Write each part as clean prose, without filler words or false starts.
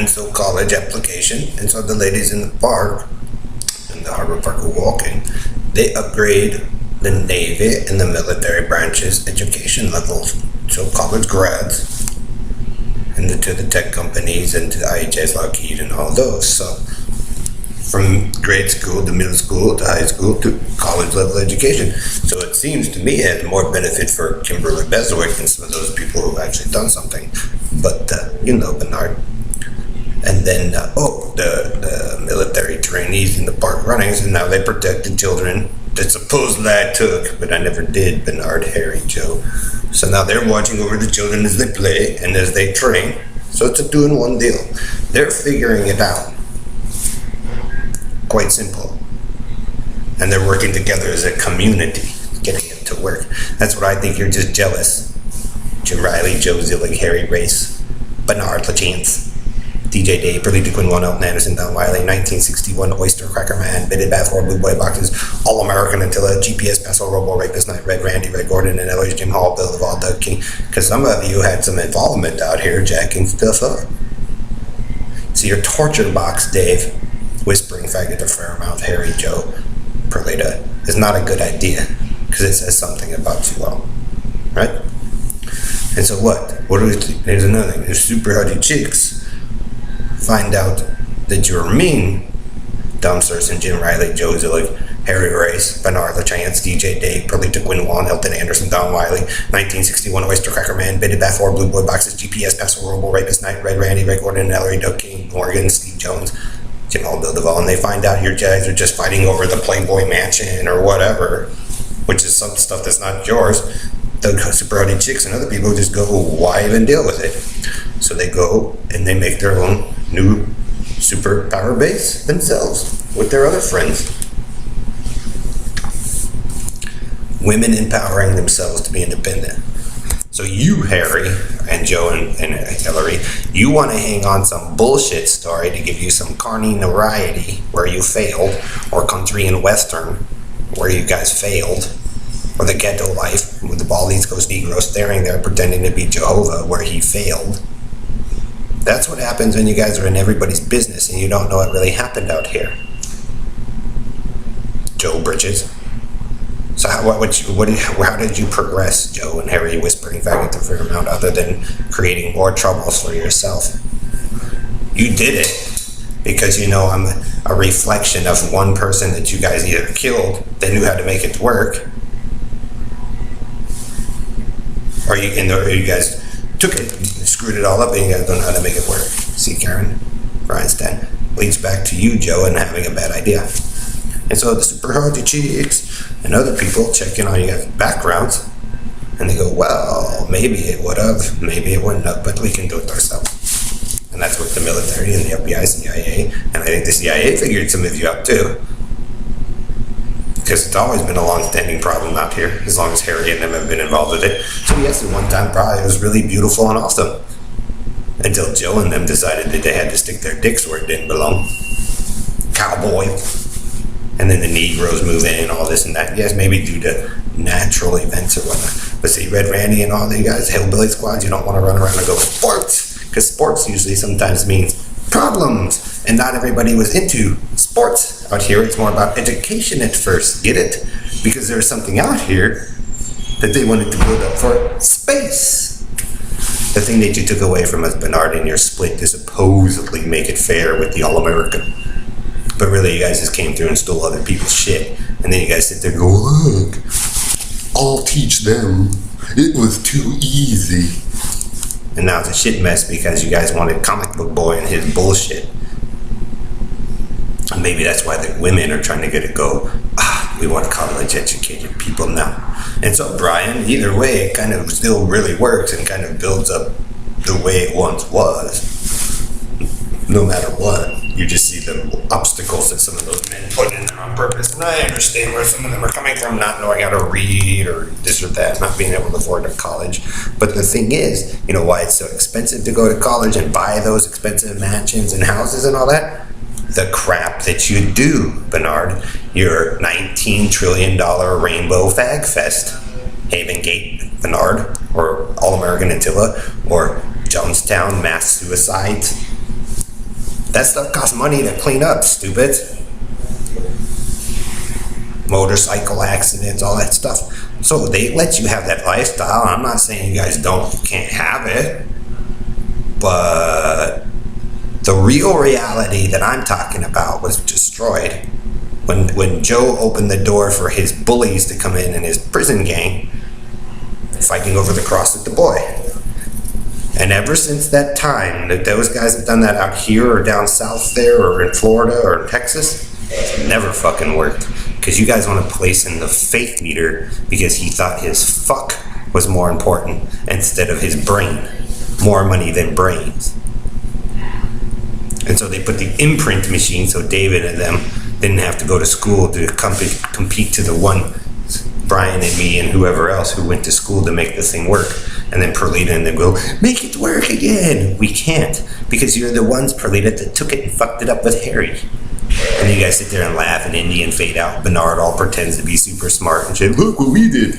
so college application, and so the ladies in the park, in the Harbor Park walking, they upgrade the Navy and the military branches education levels. So college grads, and to the tech companies, and to the IHS, Lockheed, and all those. So from grade school to middle school to high school to college level education. So it seems to me it has more benefit for Kimberly Beswick and some of those people who've actually done something. But Bernard. And then the military trainees in the park runnings, and now they protect the children that supposedly I took, but I never did, Bernard, Harry, Joe. So now they're watching over the children as they play and as they train. So it's a 2-in-1 deal. They're figuring it out. Quite simple. And they're working together as a community, getting it to work. That's what I think. You're just jealous. Jim Riley, Joe Zillig, Harry Race, Bernard LaChance, DJ Day, Perlita Quinn, Elton Anderson, Don Wiley, 1961, Oyster Cracker Man, Bitted Bath, 4 Blue Boy Boxes, All American Attila, GPS, Paso Robo, Rapist Night, Red Randy, Red Gordon, and Ellis, Jim Hall, Bill Duvall, Doug King. Because some of you had some involvement out here jacking stuff up. So your torture box, Dave, whispering faggot to Fairmount, Harry, Joe, Perlita, is not a good idea. Because it says something about you all. Right? And so what? Here's another thing. There's super huddy chicks. Find out that you're mean. Dom Surson, Jim Riley, Joe Zillig, Harry Race, Bernard LaChance, DJ Day, Perlita Quinwan, Elton Anderson, Don Wiley, 1961, Oyster Cracker Man, Bitted Bath, 4 Blue Boy Boxes, GPS, Paso Robo, Rapist Night, Red Randy, Red Gordon, Ellery, Doug King, Morgan, Steve Jones, Jim Hall, Bill Duvall, and they find out your guys are just fighting over the Playboy Mansion or whatever, which is some stuff that's not yours. The super huddy chicks and other people just go, why even deal with it? So they go and they make their own new superpower base themselves with their other friends. Women empowering themselves to be independent. So you, Harry, and Joe, and Hillary, you want to hang on some bullshit story to give you some carny notoriety where you failed, or country and western where you guys failed, or the ghetto life with the bald East Coast Negro staring there pretending to be Jehovah where he failed. That's what happens when you guys are in everybody's business and you don't know what really happened out here. Joe Bridges. So how did you progress, Joe and Harry, whispering faggot to Fairmount, other than creating more troubles for yourself? You did it because I'm a reflection of one person that you guys either killed that knew how to make it work, or you guys took it, screwed it all up, and you guys don't know how to make it work. See, Karen Reinstein leads back to you, Joe, and having a bad idea. And so the super hardy chicks and other people check in on you guys' backgrounds, and they go, well, maybe it would have, maybe it wouldn't have, but we can do it ourselves. And that's what the military and the FBI, CIA, and I think the CIA figured some of you out too. Because it's always been a long-standing problem out here, as long as Harry and them have been involved with it. So yes, at one time probably it was really beautiful and awesome. Until Joe and them decided that they had to stick their dicks where it didn't belong. Cowboy. And then the Negroes move in, all this and that. Yes, maybe due to natural events or whatnot. But see, Red Randy and all the guys, Hillbilly Squads, you don't want to run around and go, sports! Because sports usually sometimes means problems. And not everybody was into sports. Out here, it's more about education at first. Get it? Because there's something out here that they wanted to build up for space. The thing that you took away from us, Bernard, in your split to supposedly make it fair with the All-American. But really, you guys just came through and stole other people's shit. And then you guys sit there and go, look, I'll teach them. It was too easy. And now it's a shit mess because you guys wanted Comic Book Boy and his bullshit. And maybe that's why the women are trying to get it go, we want college-educated people now. And so, Brian, either way, it kind of still really works and kind of builds up the way it once was. No matter what. You just see the obstacles that some of those men put in there on purpose. And I understand where some of them are coming from, not knowing how to read or this or that, not being able to afford a college. But the thing is, why it's so expensive to go to college and buy those expensive mansions and houses and all that? The crap that you do, Bernard. Your $19 trillion rainbow fag fest. Haven Gate, Bernard, or All-American Attila, or Jonestown mass suicides. That stuff costs money to clean up, stupid. Motorcycle accidents, all that stuff. So they let you have that lifestyle. I'm not saying you guys can't have it, but the real reality that I'm talking about was destroyed when Joe opened the door for his bullies to come in and his prison gang fighting over the cross at the boy. And ever since that time, that those guys have done that out here or down south there or in Florida or in Texas, it's never fucking worked. Because you guys want to place in the faith meter because he thought his fuck was more important instead of his brain. More money than brains. And so they put the imprint machine so David and them didn't have to go to school to compete to the one Brian and me and whoever else who went to school to make this thing work. And then Perlita and them go, make it work again. We can't, because you're the ones, Perlita, that took it and fucked it up with Harry. And you guys sit there and laugh and Indian fade out. Bernard all pretends to be super smart and say, look what we did.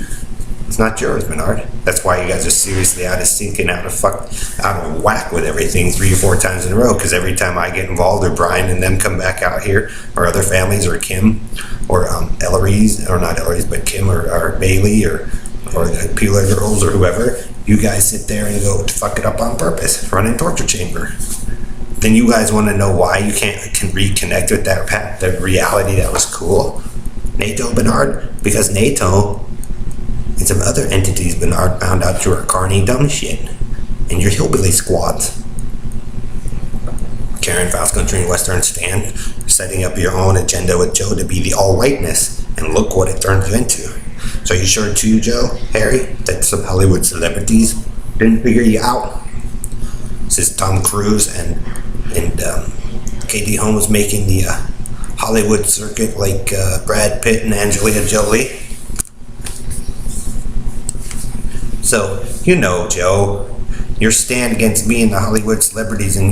It's not yours, Bernard. That's why you guys are seriously out of sync and out of whack with everything 3 or 4 times in a row. Because every time I get involved, or Brian and them come back out here, or other families, or Kim, or Eloise, or not Eloise, but Kim, or Bailey, or the Peeler girls, or whoever, you guys sit there and go to fuck it up on purpose, run in torture chamber. Then you guys want to know why you can reconnect with that reality that was cool. NATO, Bernard, because NATO and some other entities, Bernard, found out you were carny dumb shit and your hillbilly squads. Karen, Fast Country and Western Stand, setting up your own agenda with Joe to be the all-whiteness, and look what it turned you into. So you sure too, Joe, Harry, that some Hollywood celebrities didn't figure you out? Since Tom Cruise and Katie Holmes making the Hollywood circuit like Brad Pitt and Angelina Jolie. So, Joe, your stand against me and the Hollywood celebrities and,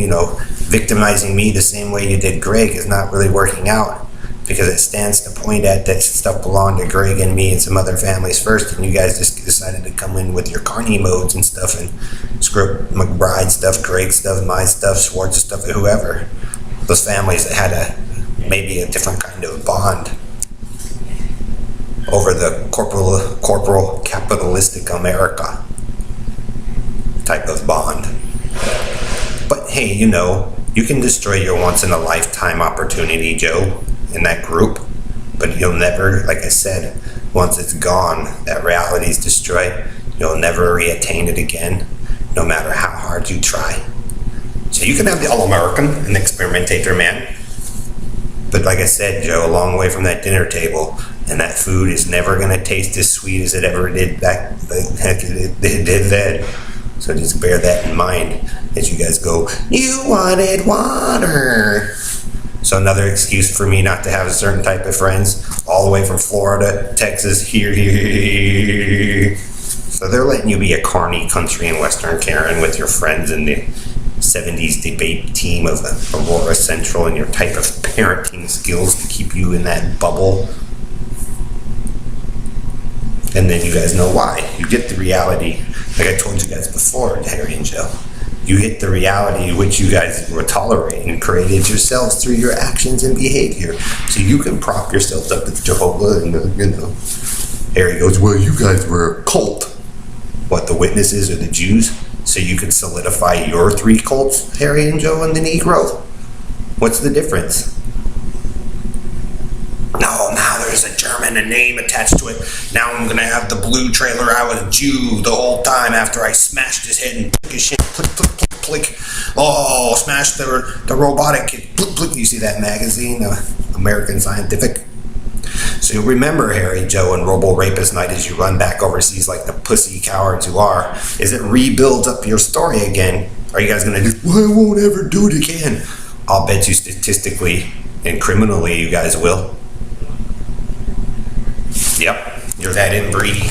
victimizing me the same way you did Greg is not really working out, because it stands to point at that stuff belonged to Greg and me and some other families first, and you guys just decided to come in with your carny modes and stuff and screw up McBride stuff, Greg stuff, my stuff, Schwartz stuff, whoever. Those families that had maybe a different kind of bond over the corporal capitalistic America type of bond. But hey, you can destroy your once-in-a-lifetime opportunity, Joe, in that group, but you'll never, like I said, once it's gone, that reality is destroyed, you'll never reattain it again, no matter how hard you try. So you can have the All-American and the experimentator man, but like I said, Joe, a long way from that dinner table, and that food is never going to taste as sweet as it ever did back, heck it did then. So just bear that in mind as you guys go, you wanted water. So another excuse for me not to have a certain type of friends, all the way from Florida, Texas, here. So they're letting you be a carny country and Western Karen with your friends in the 70s debate team of Aurora Central and your type of parenting skills to keep you in that bubble. And then you guys know why. You get the reality, like I told you guys before, Harry and Joe. You hit the reality which you guys were tolerating and created yourselves through your actions and behavior. So you can prop yourselves up with Jehovah and, Harry goes, well, you guys were a cult. What, the witnesses or the Jews? So you can solidify your 3 cults, Harry and Joe and the Negro? What's the difference? No, now there's a German name attached to it. Now I'm going to have the blue trailer. I was a Jew the whole time after I smashed his head and took his shit. Click, click, click, click. Oh, smashed the robotic kid. Click, click. You see that magazine, American Scientific? So you'll remember, Harry, Joe, and Robo-Rapist Night as you run back overseas like the pussy cowards you are, is it rebuilds up your story again. Are you guys going to do, well, I won't ever do it again? I'll bet you statistically and criminally you guys will. Yep, you're that inbreeding.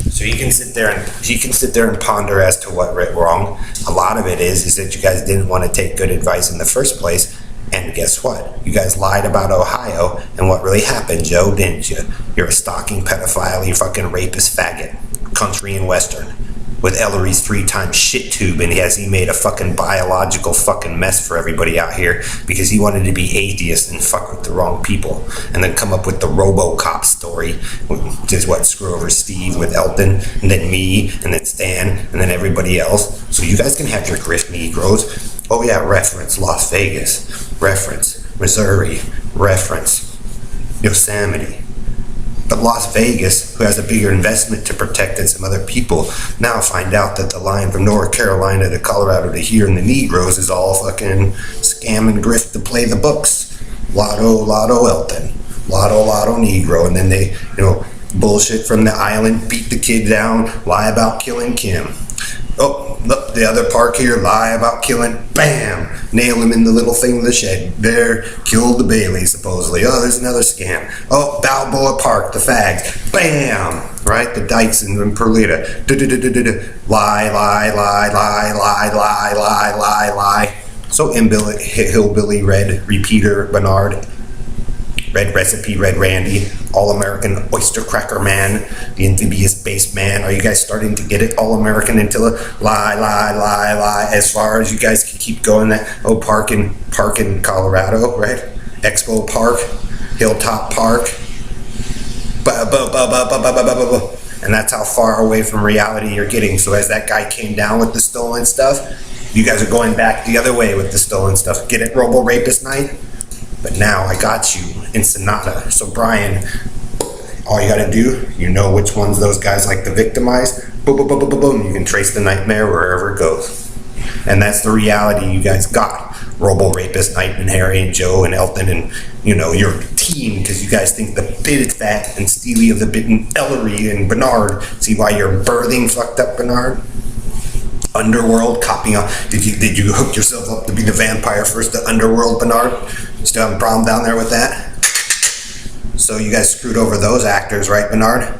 So you can sit there and ponder as to what went wrong. A lot of it is that you guys didn't want to take good advice in the first place. And guess what? You guys lied about Ohio, and what really happened, Joe, didn't you? You're a stalking pedophile, you fucking rapist faggot. Country and Western. with Ellery's 3-time shit tube, and he made a fucking biological fucking mess for everybody out here because he wanted to be atheist and fuck with the wrong people, and then come up with the RoboCop story, which is what, screw over Steve with Elton, and then me, and then Stan, and then everybody else. So you guys can have your grift Negroes. Oh yeah, reference Las Vegas, reference Missouri, reference Yosemite. But Las Vegas, who has a bigger investment to protect than some other people, now find out that the line from North Carolina to Colorado to here in the Negroes is all fucking scam and grift to play the books. Lotto Elton, Lotto Negro, and then they, bullshit from the island, beat the kid down, lie about killing Kim. Oh, look, the other park here, lie about killing, bam, nail him in the little thing in the shed. There, killed the Bailey, supposedly. Oh, there's another scam. Oh, Balboa Park, the fags, bam, right? The Dykes in Perlita. Lie. So hillbilly, red repeater, Bernard. Red Recipe, Red Randy, All-American Oyster Cracker Man, the amphibious bass man. Are you guys starting to get it? All-American until lie. As far as you guys can keep going that, park in Colorado, right? Expo Park, Hilltop Park. And that's how far away from reality you're getting. So as that guy came down with the stolen stuff, you guys are going back the other way with the stolen stuff. Get it, Robo Rapist Night? But now I got you in Sonata. So Brian, all you gotta do, you know which ones those guys like to victimize. Boom. You can trace the nightmare wherever it goes. And that's the reality you guys got. Robo Rapist Night and Harry and Joe and Elton and, your team, because you guys think the bit is fat and Steely of the bit and Ellery and Bernard. See why you're birthing fucked up Bernard? Underworld, copying on. Did you hook yourself up to be the vampire first to Underworld, Bernard? Still having a problem down there with that? So you guys screwed over those actors, right, Bernard?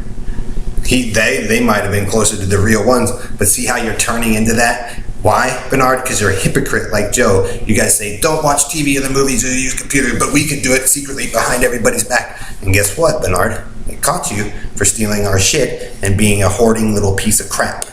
They might have been closer to the real ones, but see how you're turning into that? Why, Bernard? Because you're a hypocrite like Joe. You guys say, don't watch TV or the movies or use computer, but we can do it secretly behind everybody's back. And guess what, Bernard? They caught you for stealing our shit and being a hoarding little piece of crap.